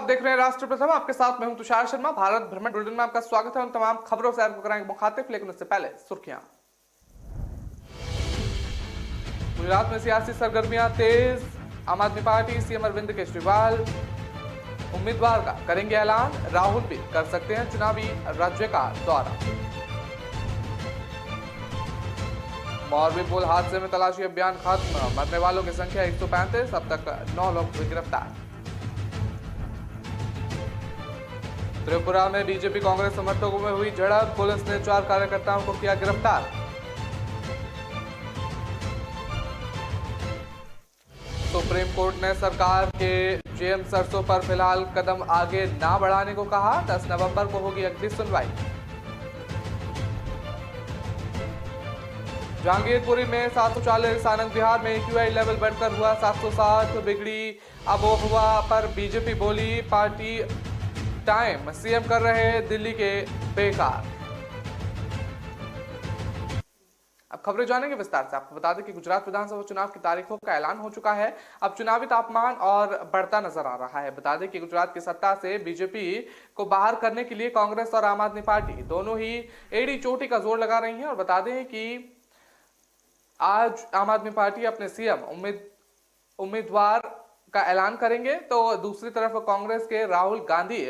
देख रहे हैं राष्ट्र प्रथम। आपके साथ मैं हूं तुषार शर्मा। भारत भ्रमण बुलेटिन में आपका स्वागत है। उन तमाम खबरों से आपको कराएंगे मुखातिब, लेकिन उससे पहले सुर्खियां। गुजरात में सियासी सरगर्मियां तेज। आम आदमी पार्टी सीएम अरविंद केजरीवाल उम्मीदवार का करेंगे ऐलान। राहुल भी कर सकते हैं चुनावी राज्य का दौरा। मोरबी पुल हादसे में तलाशी अभियान खत्म। मरने वालों की संख्या 135। अब तक 9 लोग हुए गिरफ्तार। त्रिपुरा में बीजेपी कांग्रेस समर्थकों में हुई झड़प। पुलिस ने 4 कार्यकर्ताओं को किया गिरफ्तार। सुप्रीम कोर्ट ने सरकार के जेएम सरसों पर फिलहाल कदम आगे ना बढ़ाने को कहा। 10 नवंबर को होगी अगली सुनवाई। जहांगीरपुरी में 740। आनंद विहार में एक्यूआई लेवल बढ़कर हुआ 760। बिगड़ी आबोहवा पर बीजेपी बोली, पार्टी टाइम सीएम कर रहे दिल्ली के बेकार। अब खबरें जानेंगे विस्तार से। आपको बता दें कि गुजरात विधानसभा चुनाव की तारीखों का ऐलान हो चुका है। अब चुनावी तापमान और बढ़ता नजर आ रहा है। बता दें कि गुजरात की सत्ता से बीजेपी को बाहर करने के लिए कांग्रेस और आम आदमी पार्टी दोनों ही एड़ी चोटी का जोर लगा रही हैं। और बता दें कि आज आम आदमी पार्टी अपने सीएम उम्मीदवार का ऐलान करेंगे, तो दूसरी तरफ कांग्रेस के राहुल गांधी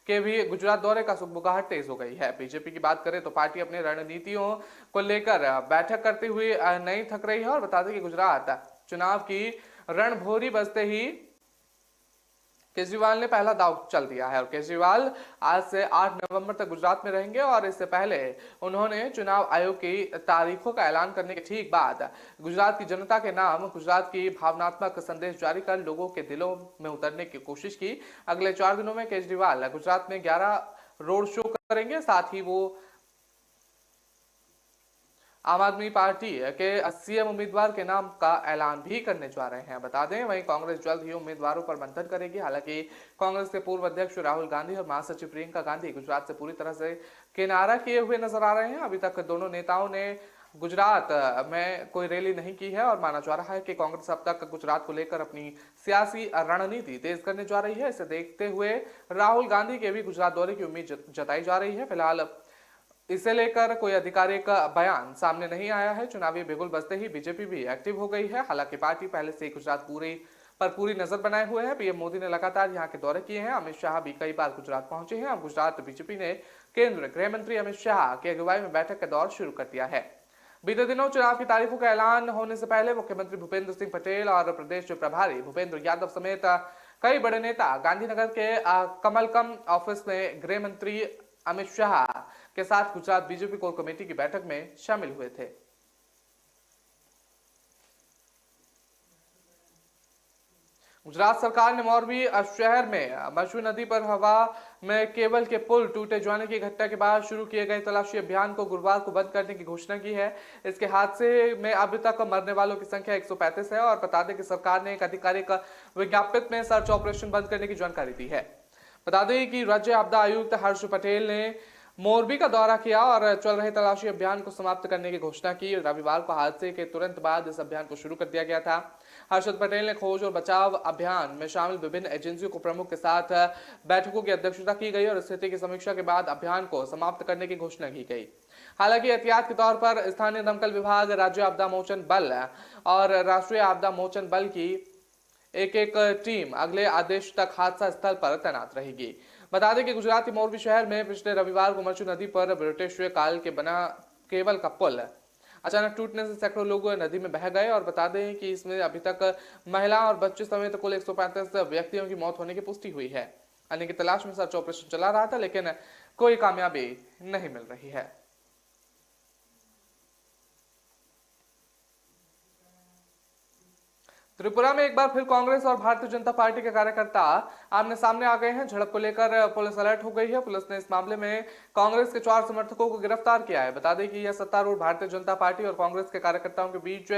के भी गुजरात दौरे का सुगबुगाहट तेज हो गई है। बीजेपी की बात करें तो पार्टी अपनी रणनीतियों को लेकर बैठक करते हुए नहीं थक रही है। और बता दें कि गुजरात चुनाव की रणभोरी बजते ही केजरीवाल ने पहला दांव चल दिया है। और केजरीवाल आज से 8 नवंबर तक गुजरात में रहेंगे। और इससे पहले उन्होंने चुनाव आयोग की तारीखों का ऐलान करने के ठीक बाद गुजरात की जनता के नाम गुजरात की भावनात्मक संदेश जारी कर लोगों के दिलों में उतरने की कोशिश की। अगले 4 दिनों में केजरीवाल गुजरात में 11 रोड शो करेंगे। साथ ही वो आम आदमी पार्टी के सीएम उम्मीदवार के नाम का ऐलान भी करने जा रहे हैं। बता दें वहीं कांग्रेस जल्द ही उम्मीदवारों पर मंथन करेगी। हालांकि कांग्रेस के पूर्व अध्यक्ष राहुल गांधी और महासचिव प्रियंका गांधी गुजरात से पूरी तरह से किनारा किए हुए नजर आ रहे हैं। अभी तक दोनों नेताओं ने गुजरात में कोई रैली नहीं की है। और माना जा रहा है कि कांग्रेस अब तक गुजरात को लेकर अपनी सियासी रणनीति तेज करने जा रही है। इसे देखते हुए राहुल गांधी के भी गुजरात दौरे की उम्मीद जताई जा रही है। फिलहाल इसे लेकर कोई आधिकारिक बयान सामने नहीं आया है। चुनावी बिगुल बजते ही बीजेपी भी एक्टिव हो गई है। हालांकि पार्टी पहले से गुजरात पूरी नजर बनाए हुए है। पीएम मोदी ने लगातार यहां के दौरे किए हैं। अमित शाह भी कई बार गुजरात पहुंचे हैं। अब गुजरात बीजेपी ने केंद्रीय गृह मंत्री अमित शाह की अगुवाई में बैठक का दौर शुरू कर दिया है। बीते दिनों चुनाव की तारीखों का ऐलान होने से पहले मुख्यमंत्री भूपेंद्र सिंह पटेल और प्रदेश प्रभारी भूपेंद्र यादव समेत कई बड़े नेता गांधीनगर के कमलकम ऑफिस में गृह मंत्री अमित शाह के साथ गुजरात बीजेपी कोर कमेटी की बैठक में शामिल हुए थे। गुजरात सरकार ने मोरबी शहर में मशू नदी पर हवा में केबल के पुल टूटे जाने की घटना के बाद शुरू किए गए तलाशी अभियान को गुरुवार को बंद करने की घोषणा की है। इसके हादसे में अभी तक मरने वालों की संख्या 135 है। और बता दें कि सरकार ने एक आधिकारिक विज्ञप्ति में सर्च ऑपरेशन बंद करने की जानकारी दी है। बता दें कि राज्य आपदा आयुक्त हर्ष पटेल ने मोरबी का दौरा किया और चल रहे तलाशी अभियान को समाप्त करने की घोषणा की। रविवार को हादसे के तुरंत बाद इस अभियान को शुरू कर दिया गया था। हर्षद पटेल ने खोज और बचाव अभियान में शामिल विभिन्न एजेंसियों को प्रमुख के साथ बैठकों की अध्यक्षता की गई। और स्थिति की समीक्षा के बाद अभियान को समाप्त करने की घोषणा की गई। हालांकि एहतियात के तौर पर स्थानीय दमकल विभाग, राज्य आपदा मोचन बल और राष्ट्रीय आपदा मोचन बल की एक टीम अगले आदेश तक हादसा स्थल पर तैनात रहेगी। बता दें कि गुजरात के मोरबी शहर में पिछले रविवार को मचू नदी पर ब्रिटिश काल के बना केबल का पुल अचानक टूटने से सैकड़ों लोग नदी में बह गए। और बता दें कि इसमें अभी तक महिला और बच्चे समेत कुल 135 व्यक्तियों की मौत होने की पुष्टि हुई है। अन्य की तलाश में सर्च ऑपरेशन चला रहा था, लेकिन कोई कामयाबी नहीं मिल रही है। त्रिपुरा में एक बार फिर कांग्रेस और भारतीय जनता पार्टी के कार्यकर्ता आमने सामने आ गए हैं। झड़प को लेकर पुलिस अलर्ट हो गई है। पुलिस ने इस मामले में कांग्रेस के 4 समर्थकों को गिरफ्तार किया है। बता दें कि यह सत्तारूढ़ भारतीय जनता पार्टी और कांग्रेस के कार्यकर्ताओं के बीच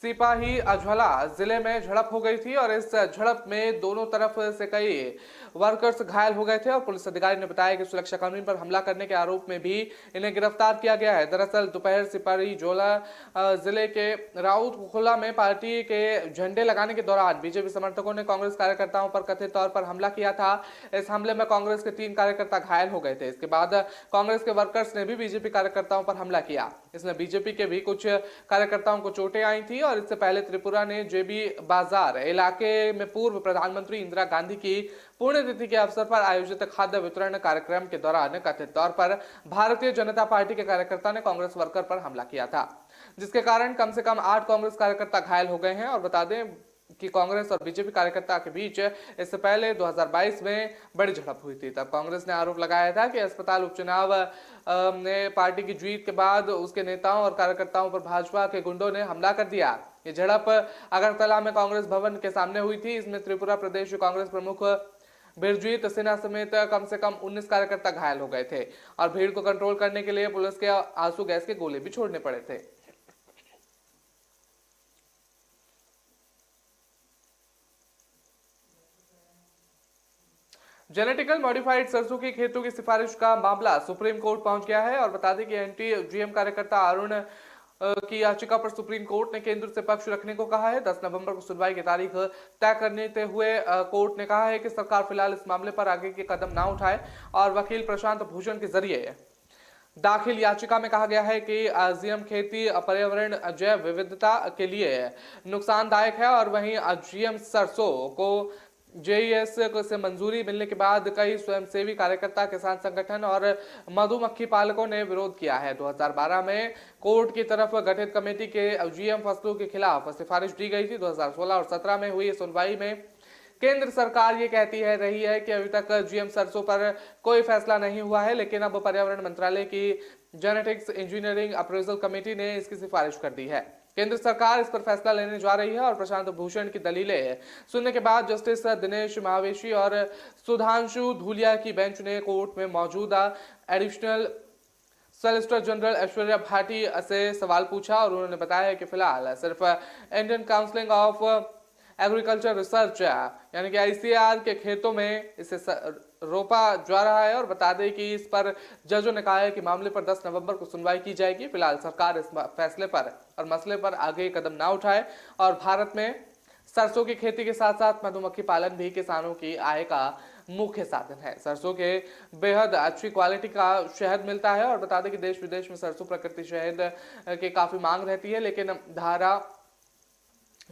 सिपाही अजहला जिले में झड़प हो गई थी और इस झड़प में दोनों तरफ से कई वर्कर्स घायल हो गए थे और पुलिस अधिकारी ने बताया कि सुरक्षाकर्मी पर हमला करने के आरोप में भी इन्हें गिरफ्तार किया गया है। दरअसल दोपहर सिपाही जोला जिले के राउतखुला में पार्टी के झंडे लगाने के दौरान बीजेपी समर्थकों ने कांग्रेस कार्यकर्ताओं पर कथित तौर पर हमला किया था। इस हमले में कांग्रेस के 3 कार्यकर्ता घायल हो गए थे। इसके बाद कांग्रेस के वर्कर्स ने भी बीजेपी कार्यकर्ताओं पर हमला किया। इसमें बीजेपी के भी कुछ कार्यकर्ताओं को चोटें आई थी और इससे पहले त्रिपुरा ने जेबी बाजार इलाके में पूर्व प्रधानमंत्री इंदिरा गांधी की पुण्यतिथि के अवसर पर आयोजित खाद्य वितरण कार्यक्रम के दौरान कथित तौर पर भारतीय जनता पार्टी के कार्यकर्ता ने कांग्रेस वर्कर पर हमला किया था, जिसके कारण कम से कम 8 कांग्रेस कार्यकर्ता घायल हो गए हैं। और बता दें कि कांग्रेस और बीजेपी कार्यकर्ता के बीच इससे पहले 2022 में बड़ी झड़प हुई थी। तब कांग्रेस ने आरोप लगाया था कि अस्पताल उपचुनाव ने पार्टी की जीत के बाद उसके नेताओं और कार्यकर्ताओं पर भाजपा के गुंडों ने हमला कर दिया। ये झड़प अगरतला में कांग्रेस भवन के सामने हुई थी। इसमें त्रिपुरा प्रदेश कांग्रेस प्रमुख बिरजीत सिन्हा समेत कम से कम 19 कार्यकर्ता घायल हो गए थे और भीड़ को कंट्रोल करने के लिए पुलिस के आंसू गैस के गोले भी छोड़ने पड़े थे। जेनेटिकल मॉडिफाइड सरसों की खेतों की सिफारिश का मामला सुप्रीम कोर्ट पहुंच गया है और बता दें कि एंटी जीएम कार्यकर्ता अरुण की याचिका पर सुप्रीम कोर्ट ने केंद्र से पक्ष रखने को कहा है। 10 नवंबर को सुनवाई की तारीख तय करने हुए कोर्ट ने कहा है कि सरकार फिलहाल इस मामले पर आगे के कदम ना उठाए और वकील प्रशांत भूषण के जरिए दाखिल याचिका में कहा गया है कि जीएम खेती पर्यावरण जैव विविधता के लिए नुकसानदायक है और वहीं जीएम सरसों को जेईएस से मंजूरी मिलने के बाद कई स्वयंसेवी कार्यकर्ता, किसान संगठन और मधुमक्खी पालकों ने विरोध किया है। 2012 में कोर्ट की तरफ गठित कमेटी के जीएम फसलों के खिलाफ सिफारिश दी गई थी। 2016 और 17 में हुई सुनवाई में केंद्र सरकार ये कहती है रही है कि अभी तक जीएम सरसों पर कोई फैसला नहीं हुआ है, लेकिन अब पर्यावरण मंत्रालय की जेनेटिक्स इंजीनियरिंग अप्रेजल कमेटी ने इसकी सिफारिश कर दी है। केंद्र सरकार इस पर फैसला लेने जा रही है और प्रशांत भूषण की दलीलें सुनने के बाद जस्टिस दिनेश महावेशी और सुधांशु धूलिया की बेंच ने कोर्ट में मौजूदा additional solicitor general Aishwarya Bhati से सवाल पूछा और उन्होंने बताया कि फिलहाल सिर्फ Indian council of agriculture research यानी कि आईसीएआर के खेतों में इसे रोपा जा रहा है और बता दें कि इस पर जजों ने कहा है कि मामले पर 10 नवंबर को सुनवाई की जाएगी। फिलहाल सरकार इस फैसले पर और मसले पर आगे कदम ना उठाए और भारत में सरसों की खेती के साथ साथ मधुमक्खी पालन भी किसानों की आय का मुख्य साधन है। सरसों के बेहद अच्छी क्वालिटी का शहद मिलता है और बता दें कि देश विदेश में सरसों प्राकृतिक शहद की काफी मांग रहती है, लेकिन धारा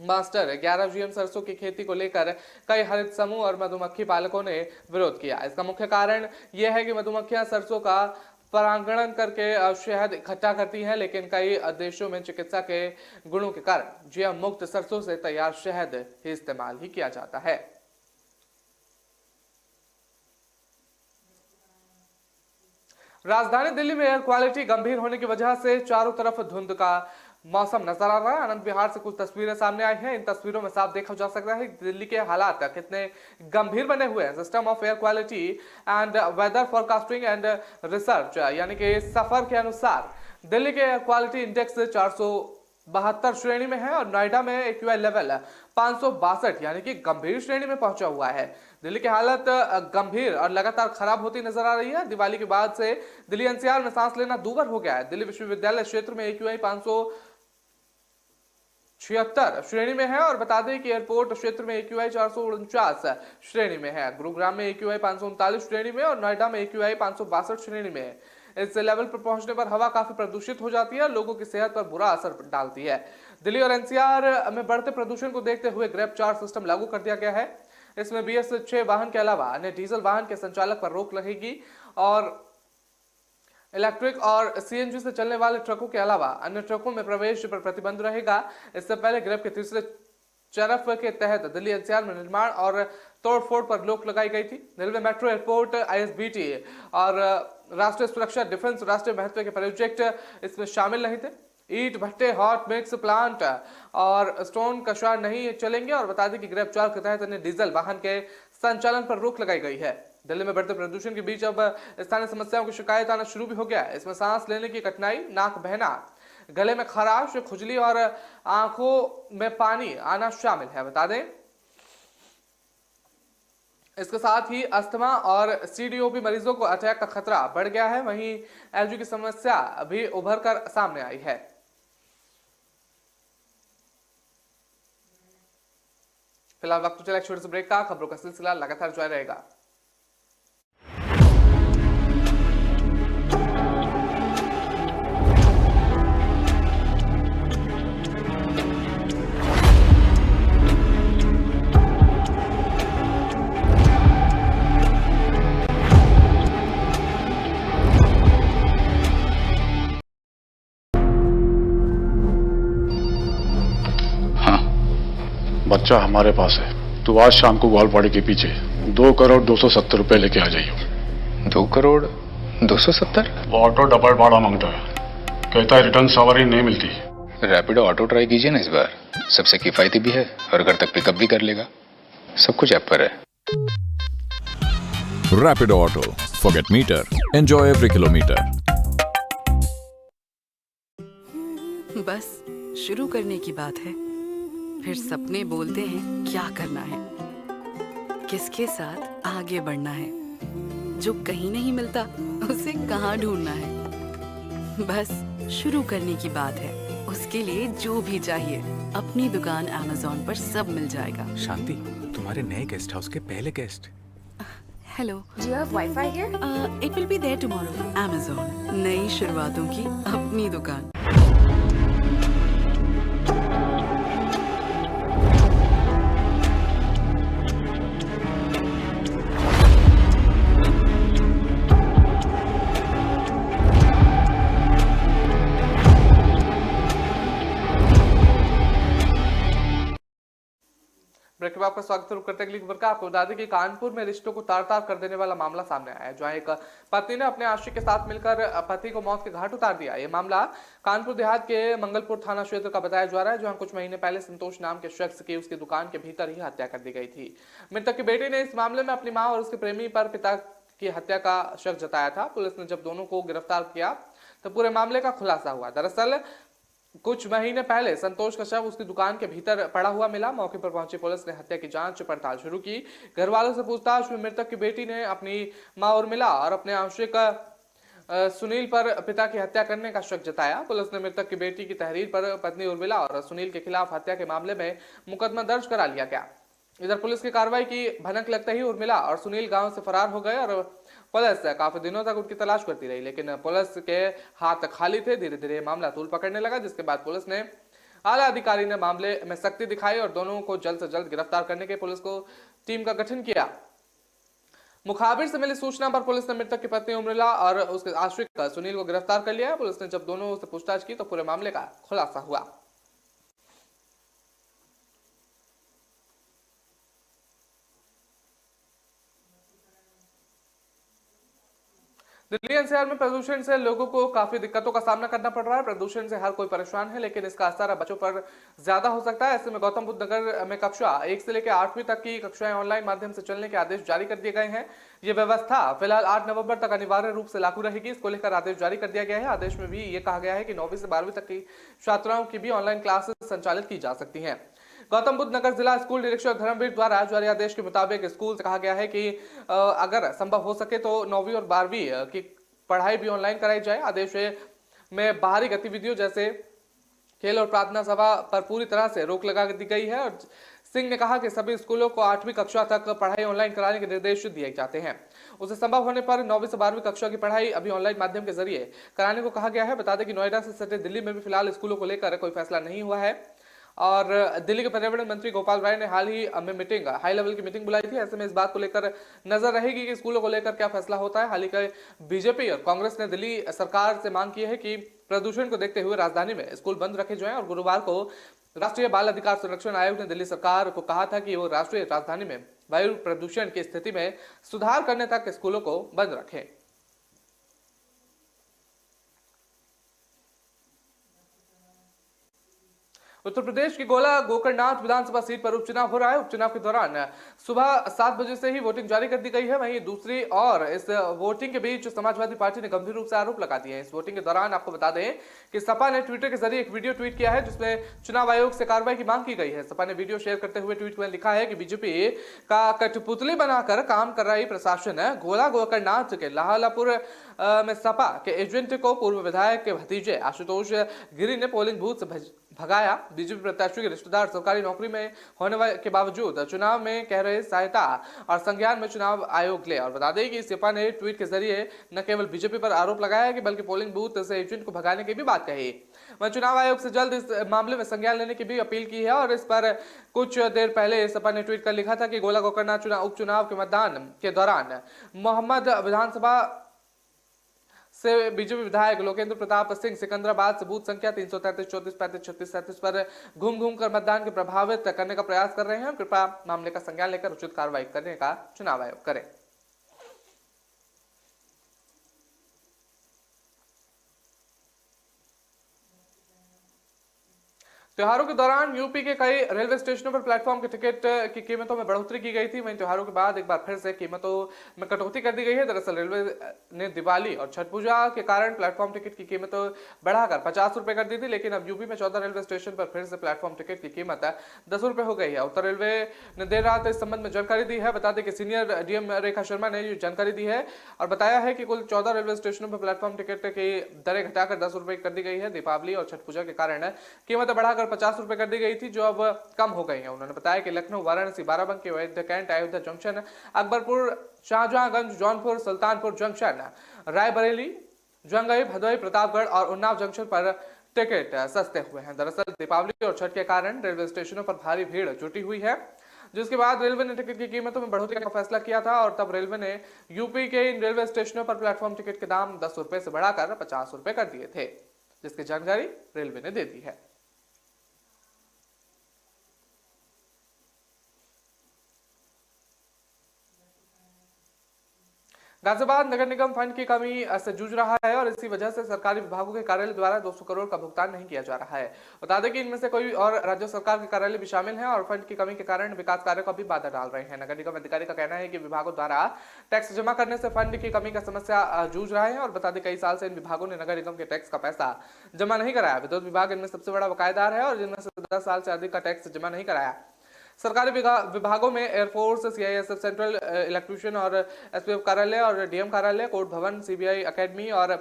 मास्टर 11 जीएम सरसों की खेती को लेकर कई हरित समूह और मधुमक्खी पालकों ने विरोध किया। इसका मुख्य कारण यह है कि मधुमक्खियां सरसों का परागण करके शहद इकट्ठा करती हैं, लेकिन कई देशों में चिकित्सा के गुणों के कारण जीएम मुक्त सरसों से तैयार शहद ही इस्तेमाल ही किया जाता है। राजधानी दिल्ली में एयर क्वालिटी गंभीर होने की वजह से चारों तरफ धुंध का मौसम नजर आ रहा है। आनंद विहार से कुछ तस्वीरें सामने आई हैं। इन तस्वीरों में साफ देखा जा सकता है कि दिल्ली के हालात कितने गंभीर बने हुए हैं। System of air quality and weather forecasting and research यानी कि सफर के अनुसार दिल्ली के एयर क्वालिटी इंडेक्स 472 श्रेणी में है और नोएडा में एक्यूआई लेवल 562 यानी कि गंभीर श्रेणी में पहुंचा हुआ है। दिल्ली की हालत गंभीर और लगातार खराब होती नजर आ रही है। दिवाली के बाद से दिल्ली एनसीआर में सांस लेना दूभर हो गया है। दिल्ली विश्वविद्यालय क्षेत्र में एक्यूआई 576 श्रेणी में है और बता दें कि एयरपोर्ट क्षेत्र में एक्यूआई 449 श्रेणी में है। गुरुग्राम में एक्यूआई 539 श्रेणी में और नोएडा में एक्यूआई 562 श्रेणी में है। इस लेवल पर पहुंचने पर हवा काफी प्रदूषित हो जाती है और लोगों की सेहत पर बुरा असर डालती है। दिल्ली और एनसीआर में बढ़ते प्रदूषण को देखते हुए ग्रेप 4 सिस्टम लागू कर दिया गया है। इसमें BS6 वाहन के अलावा अन्य डीजल वाहन के संचालक पर रोक रहेगी और इलेक्ट्रिक और सीएनजी से चलने वाले ट्रकों के अलावा अन्य ट्रकों में प्रवेश पर प्रतिबंध रहेगा। इससे पहले ग्रेप के तीसरे चरफ के तहत दिल्ली एनसीआर में निर्माण और तोड़फोड़ पर रोक लगाई गई थी। रेलवे, मेट्रो, एयरपोर्ट, ISBT और राष्ट्रीय सुरक्षा, डिफेंस, राष्ट्रीय महत्व के प्रोजेक्ट इसमें शामिल नहीं थे। ईट भट्टे, हॉट मिक्स प्लांट और स्टोन कशार नहीं चलेंगे और बता दें कि ग्रेप 4 के तहत अन्य डीजल वाहन के संचालन पर रोक लगाई गई है। दिल्ली में बढ़ते प्रदूषण के बीच अब स्थानीय समस्याओं की शिकायत आना शुरू भी हो गया है। इसमें सांस लेने की कठिनाई, नाक बहना, गले में खराश, खुजली और आंखों में पानी आना शामिल है। बता दें इसके साथ ही अस्थमा और सीडीओपी मरीजों को अटैक का खतरा बढ़ गया है। वहीं एलर्जी की समस्या भी उभर कर सामने आई है। फिलहाल वक्त चला एक छोटे से ब्रेक का। खबरों का सिलसिला लगातार जारी रहेगा। बच्चा हमारे पास है। तो आज शाम को ग्वालपाड़ी के पीछे 2,270,00,000 रुपए लेके आ जाइए। 2,270,00,000? वो ऑटो डबल भाड़ा मांगता है, कहता है रिटर्न सवारी नहीं मिलती। रैपिडो ऑटो ट्राई कीजिए ना इस बार, सबसे किफायती भी है और घर तक पिकअप भी कर लेगा। सब कुछ ऐप पर है। Rapido auto, forget meter, enjoy every kilometre. बस शुरू करने की बात है, फिर सपने बोलते हैं क्या करना है, किसके साथ आगे बढ़ना है। जो कहीं नहीं मिलता उसे कहाँ ढूंढना है। बस शुरू करने की बात है, उसके लिए जो भी चाहिए अपनी दुकान Amazon पर सब मिल जाएगा। शांति, तुम्हारे नए गेस्ट हाउस के पहले guest. Hello, Do you have Wi-Fi here? It will be there tomorrow. Amazon, नई शुरुआतों की अपनी दुकान। ब्रेक में आपका स्वागत करते हैं। खबर का आपको बता दें कि कानपुर में रिश्तों को तार तार कर देने वाला मामला सामने आया है, जहां एक पत्नी ने अपने आश्रित के साथ मिलकर पति को मौत के घाट उतार दिया। यह मामला कानपुर देहात के मंगलपुर थाना क्षेत्र का बताया जा रहा है, जहां कुछ महीने पहले संतोष नाम के शख्स की उसकी दुकान के भीतर ही हत्या कर दी गई थी। मृतक की बेटी ने इस मामले में अपनी मां और उसके प्रेमी पर पिता की हत्या का शक जताया था। पुलिस ने जब दोनों को गिरफ्तार किया तो पूरे मामले का खुलासा हुआ। दरअसल कुछ महीने पहले संतोष का शव उसकी दुकान के भीतर पड़ा हुआ मिला। मौके पर पहुंची पुलिस ने हत्या की जांच पड़ताल शुरू की। घर वालों से पूछताछ में मृतक की बेटी ने अपनी मां उर्मिला और अपने आश्रित सुनील पर पिता की हत्या करने का शक जताया। पुलिस ने मृतक की बेटी की तहरीर पर पत्नी उर्मिला और सुनील के खिलाफ हत्या के मामले में मुकदमा दर्ज करा लिया गया। इधर पुलिस की कार्रवाई की भनक लगते ही उर्मिला और सुनील गांव से फरार हो गए और पुलिस काफी दिनों तक उनकी तलाश करती रही, लेकिन पुलिस के हाथ खाली थे। धीरे धीरे मामला तूल पकड़ने लगा, जिसके बाद पुलिस ने आला अधिकारी ने मामले में सख्ती दिखाई और दोनों को जल्द से जल्द गिरफ्तार करने के पुलिस को टीम का गठन किया। मुखाबिर से मिली सूचना पर पुलिस ने मृतक की पत्नी उर्मिला और उसके आश्रित सुनील को गिरफ्तार कर लिया है। पुलिस ने जब दोनों से पूछताछ की तो पूरे मामले का खुलासा हुआ। दिल्ली एनसीआर में प्रदूषण से लोगों को काफी दिक्कतों का सामना करना पड़ रहा है। प्रदूषण से हर कोई परेशान है, लेकिन इसका असर बच्चों पर ज्यादा हो सकता है। ऐसे में गौतम बुद्ध नगर में कक्षा 1 से लेकर 8वीं तक की कक्षाएं ऑनलाइन माध्यम से चलने के आदेश जारी कर दिए गए हैं। ये व्यवस्था फिलहाल 8 नवंबर तक अनिवार्य रूप से लागू रहेगी। इसको लेकर आदेश जारी कर दिया गया है। आदेश में भी ये कहा गया है कि 9वीं से 12वीं तक की छात्राओं की भी ऑनलाइन क्लासेस संचालित की जा सकती है। गौतम बुद्ध नगर जिला स्कूल निरीक्षक धर्मवीर द्वारा जारी आदेश के मुताबिक स्कूल से कहा गया है कि अगर संभव हो सके तो 9वीं और 12वीं की पढ़ाई भी ऑनलाइन कराई जाए। आदेश में बाहरी गतिविधियों जैसे खेल और प्रार्थना सभा पर पूरी तरह से रोक लगा दी गई है। और सिंह ने कहा कि सभी स्कूलों को 8वीं कक्षा तक पढ़ाई ऑनलाइन कराने के निर्देश दिए जाते हैं। उसे संभव होने पर 9वीं से 12वीं कक्षा की पढ़ाई अभी ऑनलाइन माध्यम के जरिए कराने को कहा गया है। बता दें कि नोएडा से सटे दिल्ली में भी फिलहाल स्कूलों को लेकर कोई फैसला नहीं हुआ है और दिल्ली के पर्यावरण मंत्री गोपाल राय ने हाल ही में हाई लेवल की मीटिंग बुलाई थी। ऐसे में इस बात को लेकर नजर रहेगी कि स्कूलों को लेकर क्या फैसला होता है। हाल ही के बीजेपी और कांग्रेस ने दिल्ली सरकार से मांग की है कि प्रदूषण को देखते हुए राजधानी में स्कूल बंद रखे जाएं और गुरुवार को राष्ट्रीय बाल अधिकार संरक्षण आयोग ने दिल्ली सरकार को कहा था कि वो राष्ट्रीय राजधानी में वायु प्रदूषण की स्थिति में सुधार करने तक स्कूलों को बंद रखें। उत्तर प्रदेश की गोला गोकर्णनाथ विधानसभा सीट पर उपचुनाव हो रहा है। उपचुनाव के दौरान सुबह 7 बजे से ही वोटिंग जारी कर दी गई है। वहीं दूसरी और इस वोटिंग के बीच समाजवादी पार्टी ने गंभीर रूप से आरोप लगा दिए हैं। इस वोटिंग के दौरान आपको बता दें कि सपा ने ट्विटर के जरिए एक वीडियो ट्वीट किया है जिसमें चुनाव आयोग से कार्रवाई की मांग की गई है। सपा ने वीडियो शेयर करते हुए ट्वीट में लिखा है कि बीजेपी का कठपुतली बनाकर काम कर रही प्रशासन गोला गोकर्णनाथ के लाहौलापुर में सपा के एजेंट को पूर्व विधायक के भतीजे आशुतोष गिरी ने पोलिंग बूथ से भगाया। बीजेपी प्रत्याशी के रिश्तेदार सरकारी नौकरी में होने के बावजूद चुनाव में कह रहे सहायता और संज्ञान में चुनाव आयोग ले। और बता दें कि सपा ने ट्वीट के जरिए न केवल बीजेपी पर आरोप लगाया कि बल्कि पोलिंग बूथ से एजेंट को भगाने की भी बात कही। वह चुनाव आयोग से जल्द इस मामले में संज्ञान लेने की भी अपील की है। और इस पर कुछ देर पहले सपा ने ट्वीट कर लिखा था कि गोला गोकर्णनाथ उपचुनाव के मतदान के दौरान मोहम्मद विधानसभा से बीजेपी विधायक लोकेंद्र प्रताप सिंह सिकंदराबाद से बूथ संख्या 333, 34, 35, 36, 37 पर घूम कर मतदान को प्रभावित करने का प्रयास कर रहे हैं। कृपया मामले का संज्ञान लेकर उचित कार्रवाई करने का चुनाव आयोग करे। त्योहारों के दौरान यूपी के कई रेलवे स्टेशनों पर प्लेटफॉर्म के टिकट की कीमतों में बढ़ोतरी की गई थी। वहीं त्योहारों के बाद एक बार फिर से कीमतों में कटौती कर दी गई है। दरअसल रेलवे ने दिवाली और छठ पूजा के कारण प्लेटफॉर्म टिकट की कीमत बढ़ाकर 50 रुपए कर दी थी, लेकिन अब यूपी में 14 रेलवे स्टेशन पर फिर से प्लेटफॉर्म टिकट की कीमत 10 रुपए हो गई है। उत्तर रेलवे ने देर रात इस संबंध में जानकारी दी है। बता दें कि सीनियर डीएम रेखा शर्मा ने ये जानकारी दी है और बताया है कि कुल 14 रेलवे स्टेशनों पर प्लेटफॉर्म टिकट की दरें घटाकर 10 रुपए कर दी गई है। दीपावली और छठ पूजा के कारण कीमत बढ़ाकर 50 रुपए कर दी गई थी, जो अब कम हो गई है। उन्होंने बताया कि Lucknow, Varanasi, Barabanki, Ayodhya Cantt, Ayodhya junction, Akbarpur, Shahjahanganj, Jaunpur, Sultanpur junction, Raebareli, Jangai, Bhadohi, Pratapgarh और उन्नाव जंक्शन पर टिकट सस्ते हुए हैं। दरअसल दीपावली और छठ के कारण रेलवे स्टेशनों पर भारी भीड़ जुटी हुई है, जिसके बाद रेलवे ने टिकट की कीमतों में बढ़ोतरी का फैसला किया था। और तब रेलवे ने यूपी के इन रेलवे स्टेशनों पर प्लेटफॉर्म टिकट के दाम 10 रुपए से बढ़ाकर 50 रुपए कर दिए थे, जिसकी जानकारी रेलवे ने दे दी है। गाजियाबाद नगर निगम फंड की कमी से जूझ रहा है और इसी वजह से सरकारी विभागों के कार्यालय द्वारा 200 करोड़ का भुगतान नहीं किया जा रहा है। बता दें कि इनमें से कोई और राज्य सरकार के कार्यालय भी शामिल हैं और फंड की कमी के कारण विकास कार्यों को भी बाधा डाल रहे हैं। नगर निगम अधिकारी का कहना है कि विभागों द्वारा टैक्स जमा करने से फंड की कमी का समस्या जूझ रहा है। और बता दें कई साल से इन विभागों ने नगर निगम के टैक्स का पैसा जमा नहीं कराया। विद्युत विभाग इनमें सबसे बड़ा बकायेदार है और जिनमें से 10 साल से अधिक का टैक्स जमा नहीं कराया। सरकारी विभागों में एयरफोर्स, सीआईएसएफ, सेंट्रल इलेक्ट्रिशियन और एसपीएफ कार्यालय और डीएम कार्यालय, कोर्ट भवन, सीबीआई अकेडमी और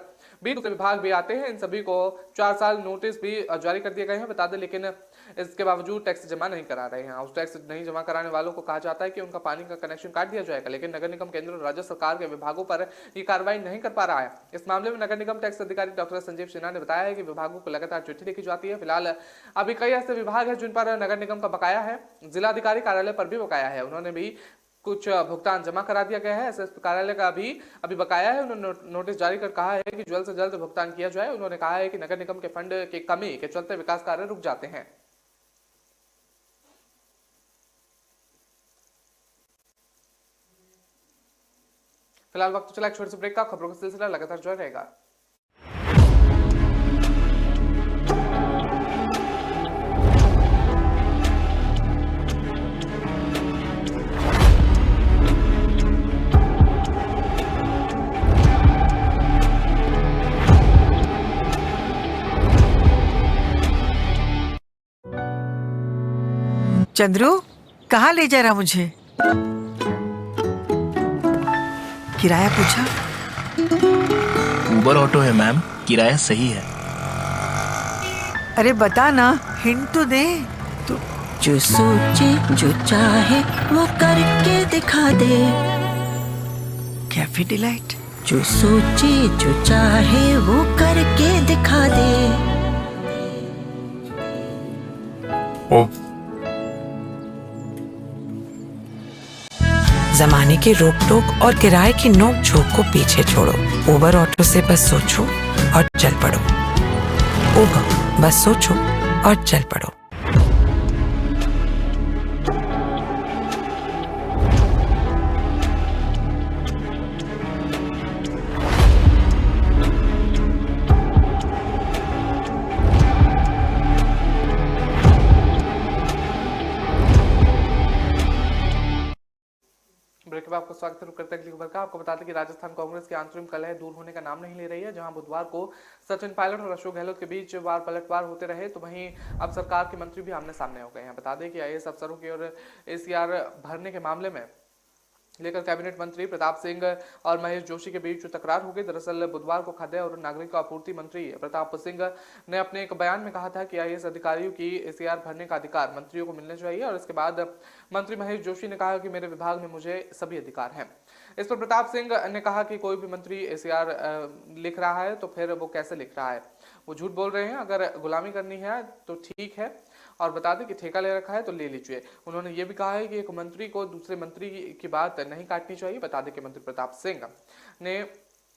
भी दूसरे विभाग भी आते हैं। इन सभी को 4 साल नोटिस भी जारी कर दिए गए हैं, बता दें, लेकिन इसके बावजूद टैक्स जमा नहीं करा रहे हैं। हाउस टैक्स नहीं जमा कराने वालों को कहा जाता है कि उनका पानी का कनेक्शन काट दिया जाएगा, लेकिन नगर निगम केंद्र और राज्य सरकार के विभागों पर ये कार्रवाई नहीं कर पा रहा है। इस मामले में नगर निगम टैक्स अधिकारी डॉक्टर संजीव सिन्हा ने बताया है कि विभागों को लगातार चिट्ठी लिखी जाती है। फिलहाल अभी कई ऐसे विभाग हैं जिन पर नगर निगम का बकाया है, जिलाधिकारी कार्यालय पर भी बकाया है, उन्होंने भी कुछ भुगतान जमा करा दिया गया है। एसएसपी कार्यालय का अभी बकाया है, उन्होंने नोटिस जारी कर कहा है कि जल्द से जल्द भुगतान किया जाए। उन्होंने कहा है कि नगर निगम के फंड की कमी के चलते विकास कार्य रुक जाते हैं। फिलहाल वक्त चला एक छोटे से ब्रेक का। खबरों का सिलसिला लगातार जारी रहेगा। चंद्रू, कहाँ ले जा रहा मुझे? किराया पूछा? उबर ऑटो है मैम, किराया सही है। अरे बता ना, हिंट तो दे। तो जो सोचे जो चाहे वो करके दिखा दे। Cafe delight. जो सोचे जो चाहे वो करके दिखा दे। ओ जमाने की रोक टोक और किराए की नोक झोंक को पीछे छोड़ो। उबर ऑटो से बस सोचो और चल पड़ो। उबर, बस सोचो और चल पड़ो। में आपका स्वागत है। रुक करते हैं अगली खबर का। आपको बता दें कि राजस्थान कांग्रेस की आंतरिक कलह दूर होने का नाम नहीं ले रही है। जहां बुधवार को सचिन पायलट और अशोक गहलोत के बीच वार पलटवार होते रहे, तो वहीं अब सरकार के मंत्री भी आमने सामने हो गए हैं। बता दें कि आईएएस अफसरों की और एसीआर भरने के मामले में लेकर कैबिनेट मंत्री प्रताप सिंह और महेश जोशी के बीच तकरार हो गई। दरअसल बुधवार को खाद्य और नागरिक आपूर्ति मंत्री प्रताप सिंह ने अपने एक बयान में कहा था कि आईएएस अधिकारियों की एसीआर भरने का अधिकार मंत्रियों को मिलने चाहिए, और इसके बाद मंत्री महेश जोशी ने कहा कि मेरे विभाग में मुझे सभी अधिकार हैं। इस पर प्रताप सिंह ने कहा कि कोई भी मंत्री एसीआर लिख रहा है तो फिर वो कैसे लिख रहा है, वो झूठ बोल रहे हैं। अगर गुलामी करनी है तो ठीक है, और बता दें कि ठेका ले रखा है तो ले लीजिए। उन्होंने ये भी कहा है कि एक मंत्री को दूसरे मंत्री की बात नहीं काटनी चाहिए। बता दें कि मंत्री प्रताप सिंह ने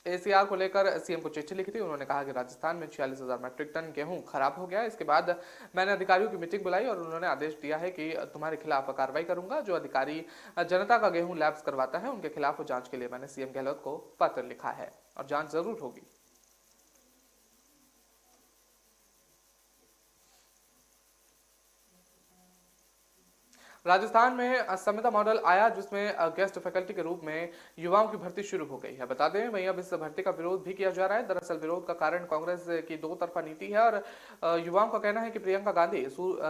एसीआर को लेकर सीएम को चिट्ठी लिखी थी। उन्होंने कहा कि राजस्थान में 46,000 मीट्रिक टन गेहूं खराब हो गया है। इसके बाद मैंने अधिकारियों की मीटिंग बुलाई और उन्होंने आदेश दिया है कि तुम्हारे खिलाफ कार्रवाई करूंगा। जो अधिकारी जनता का गेहूं लैप्स करवाता है उनके खिलाफ जांच के लिए मैंने सीएम गहलोत को पत्र लिखा है और जांच जरूर होगी। राजस्थान में संविदा मॉडल आया, जिसमें गेस्ट फैकल्टी के रूप में युवाओं की भर्ती शुरू हो गई है। बता दें वहीं अब इस भर्ती का विरोध भी किया जा रहा है। दरअसल विरोध का कारण कांग्रेस की दो तरफा नीति है, और युवाओं का कहना है कि प्रियंका गांधी,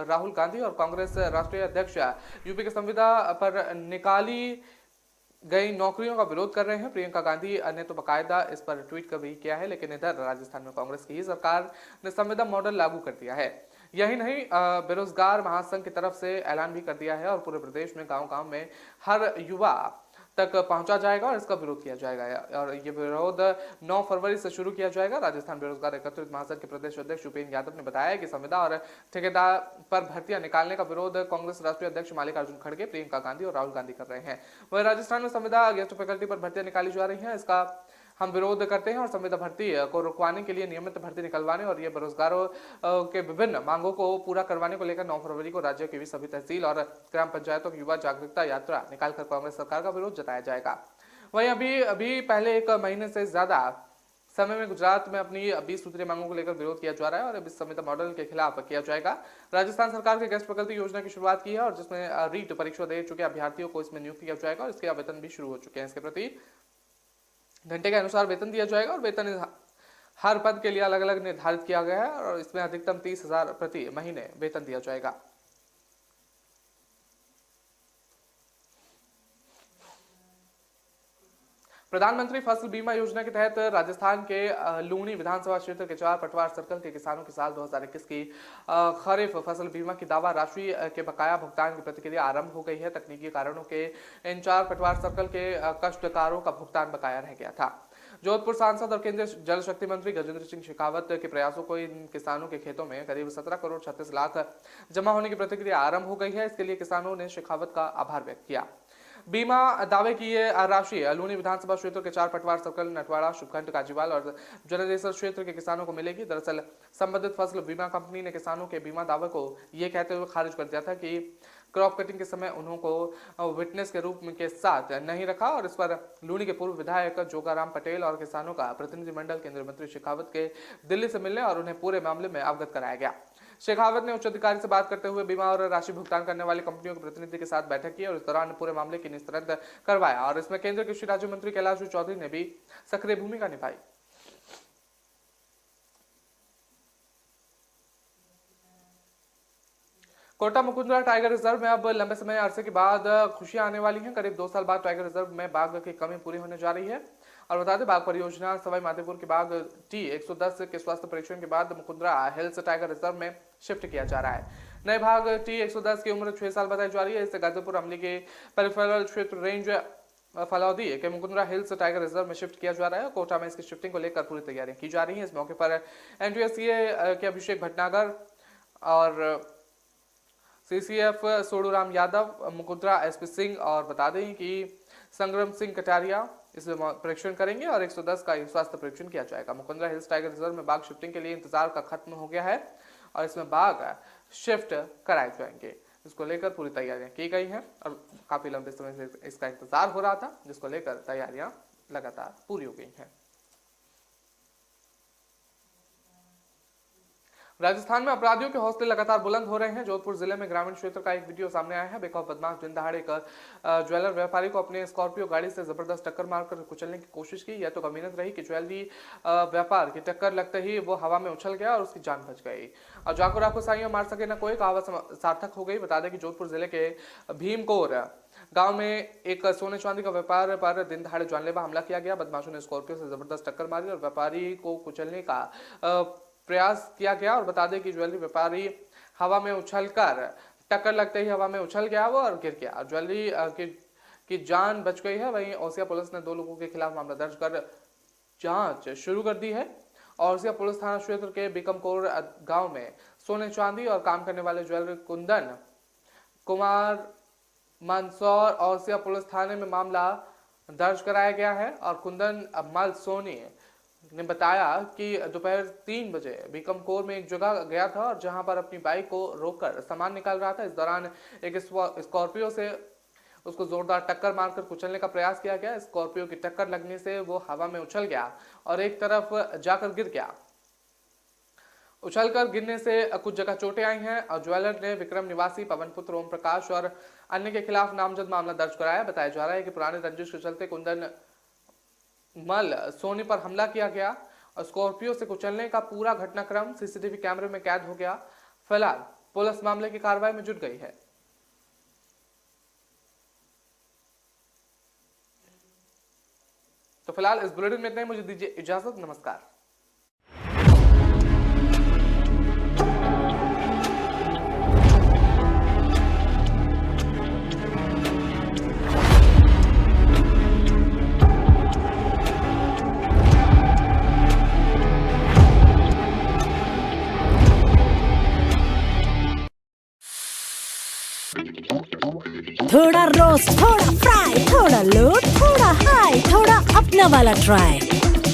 राहुल गांधी और कांग्रेस राष्ट्रीय अध्यक्ष यूपी के संविदा पर निकाली गई नौकरियों का विरोध कर रहे हैं। प्रियंका गांधी ने तो बाकायदा इस पर ट्वीट कर भी किया है, लेकिन इधर राजस्थान में कांग्रेस की ही सरकार ने संविदा मॉडल लागू कर दिया है। यही नहीं, बेरोजगार महासंघ की तरफ से ऐलान भी कर दिया है और पूरे प्रदेश में गांव-गांव में हर युवा तक पहुंचा जाएगा और इसका विरोध किया जाएगा, और ये विरोध 9 फरवरी से शुरू किया जाएगा। राजस्थान बेरोजगार एकत्रित महासंघ के प्रदेश अध्यक्ष उपेंद्र यादव ने बताया कि संविदा और ठेकेदार पर भर्तियां निकालने का विरोध कांग्रेस राष्ट्रीय अध्यक्ष मल्लिकार्जुन खड़गे, प्रियंका गांधी और राहुल गांधी कर रहे हैं। वहीं राजस्थान में संविदा गेस्ट फैकल्टी पर भर्तियां निकाली जा रही है, इसका हम विरोध करते हैं और संविदा भर्ती को रुकवाने के लिए नियमित भर्ती निकलवाने और ये बेरोजगारों के विभिन्न मांगों को पूरा करवाने को लेकर 9 फरवरी को राज्य के सभी तहसील और ग्राम पंचायतों की युवा जागरूकता यात्रा निकालकर कांग्रेस सरकार का विरोध जताया जाएगा। वहीं अभी पहले 1 महीने से ज्यादा समय में गुजरात में अपनी 20 सूत्रीय मांगों को लेकर विरोध किया जा रहा है और अब इस संविदा मॉडल के खिलाफ किया जाएगा। राजस्थान सरकार के गेस्ट फैकल्टी योजना की शुरुआत की है और जिसमें रीट परीक्षा दे चुके अभ्यर्थियों को इसमें नियुक्त किया जाएगा और इसके वेतन भी शुरू हो चुके हैं। इसके प्रति घंटे के अनुसार वेतन दिया जाएगा और वेतन हर पद के लिए अलग अलग निर्धारित किया गया है और इसमें अधिकतम 30,000 प्रति महीने वेतन दिया जाएगा। प्रधानमंत्री फसल बीमा योजना के तहत राजस्थान के लूनी विधानसभा क्षेत्र के 4 पटवार सर्कल के किसानों की साल 2021 की खरीफ फसल बीमा की दावा राशि के बकाया भुगतान की प्रक्रिया आरंभ हो गई है। तकनीकी कारणों के इन 4 पटवार सर्कल के कष्टकारों का भुगतान बकाया रह गया था। जोधपुर सांसद और केंद्रीय जल शक्ति मंत्री गजेंद्र सिंह शेखावत के प्रयासों को इन किसानों के खेतों में करीब 17 करोड़ 36 लाख जमा होने की प्रतिक्रिया आरंभ हो गई है। इसके लिए किसानों ने शेखावत का आभार व्यक्त किया। बीमा दावे की ये राशि लूनी विधानसभा क्षेत्र के 4 पटवार सर्कल नटवाड़ा, शुभखंड, काजीवाल और जनेश्वर क्षेत्र के किसानों को मिलेगी। दरअसल संबंधित फसल बीमा कंपनी ने किसानों के बीमा दावे को ये कहते हुए खारिज कर दिया था कि क्रॉप कटिंग के समय उन्होंने विटनेस के रूप के साथ नहीं रखा और इस पर लूनी के पूर्व विधायक जोगाराम पटेल और किसानों का प्रतिनिधिमंडल केंद्रीय मंत्री शेखावत के दिल्ली से मिलने और उन्हें पूरे मामले में अवगत कराया गया। शेखावत ने उच्च अधिकारी से बात करते हुए बीमा और राशि भुगतान करने वाली कंपनियों के प्रतिनिधि के साथ बैठक की और इस दौरान पूरे मामले की निस्तारण करवाया और इसमें केंद्रीय कृषि राज्य मंत्री कैलाश चौधरी ने भी सक्रिय भूमिका निभाई। कोटा मुकुंदरा टाइगर रिजर्व में अब लंबे समय अरसे के बाद खुशियां आने वाली हैं। करीब 2 साल बाद टाइगर रिजर्व में बाघ की कमी पूरी होने जा रही है और बता दें बाघ परियोजना सवाई माधोपुर के बाघ T110 के स्वास्थ्य परीक्षण के बाद मुकुंदरा हिल्स टाइगर रिजर्व में शिफ्ट किया जा रहा है। नए बाघ T110 की उम्र 6 साल बताई जा रही है। इससे गाजीपुर अमली के पेरिफेरल क्षेत्र रेंज फलौदी के मुकुंदरा हिल्स टाइगर रिजर्व में शिफ्ट किया जा रहा है। कोटा में इसकी शिफ्टिंग को लेकर पूरी तैयारियां की जा रही है। इस मौके पर NTSCA के अभिषेक भटनागर और CCF सोडूराम यादव, मुकुंदरा SP सिंह और बता दें कि संग्राम सिंह कटारिया इसमें परीक्षण करेंगे और 110 का स्वास्थ्य परीक्षण किया जाएगा। मुकुंदरा हिल्स टाइगर रिजर्व में बाघ शिफ्टिंग के लिए इंतजार का खत्म हो गया है और इसमें बाघ शिफ्ट कराए जाएंगे। इसको लेकर पूरी तैयारियां की गई हैं और काफी लंबे समय से इसका इंतजार हो रहा था, जिसको लेकर तैयारियां लगातार पूरी हो गई हैं। राजस्थान में अपराधियों के हौसले लगातार बुलंद हो रहे हैं। जोधपुर जिले में ग्रामीण क्षेत्र का एक वीडियो सामने आया है। बेखौफ बदमाश दिन दहाड़े एक ज्वेलर व्यापारी को अपने स्कॉर्पियो गाड़ी से जबरदस्त टक्कर मारकर कुचलने की कोशिश की। यह तो कमीनत रही कि ज्वेलरी व्यापार की टक्कर लगते ही वो हवा में उछल गया और उसकी जान बच गई। और जाको राखो साइयों मार सके न कोई, कहावत सार्थक हो गई। बता दें कि जोधपुर जिले के भीमकोर गांव में एक सोने चांदी का व्यापार पर दिन दहाड़े जानलेवा हमला किया गया। बदमाशों ने स्कॉर्पियो से जबरदस्त टक्कर मारी और व्यापारी को कुचलने का प्रयास किया गया। और बता दें कि ज्वेलरी व्यापारी हवा में उछलकर टक्कर लगते ही हवा में उछल गया वो और गिर गया। ज्वेलरी की जान बच गई है। वहीं ओसिया पुलिस ने 2 लोगों के खिलाफ मामला दर्ज कर जांच शुरू कर दी है। ओसिया पुलिस थाना क्षेत्र के बीकमकोर गांव में सोने चांदी और काम करने वाले ज्वेलर कुंदन कुमार मंदसौर ओसिया पुलिस थाने में मामला दर्ज कराया गया है। और कुंदन मल सोनी ने बताया कि दोपहर 3 बजे बीकमकोर में एक जगह गया था और जहां पर अपनी बाइक को रोककर सामान निकाल रहा था। इस दौरान एक स्कॉर्पियो से उसको जोरदार टक्कर मारकर कुचलने का प्रयास किया गया। स्कॉर्पियो की टक्कर लगने से वो हवा में उछल गया और एक तरफ जाकर गिर गया। उछलकर गिरने से कुछ जगह चोटें आई हैं। और ज्वेलर ने विक्रम निवासी पवन पुत्र ओम प्रकाश और अन्य के खिलाफ नामजद मामला दर्ज कराया। बताया जा रहा है कि पुराने रंजिश के चलते कुंदन मल सोनी पर हमला किया गया और स्कॉर्पियो से कुचलने का पूरा घटनाक्रम सीसीटीवी कैमरे में कैद हो गया। फिलहाल पुलिस मामले की कार्रवाई में जुट गई है। तो फिलहाल इस बुलेटिन में इतना ही। मुझे दीजिए इजाजत। नमस्कार। थोड़ा रोस्ट, थोड़ा फ्राई, थोड़ा लो, थोड़ा हाई, थोड़ा अपना वाला ट्राई।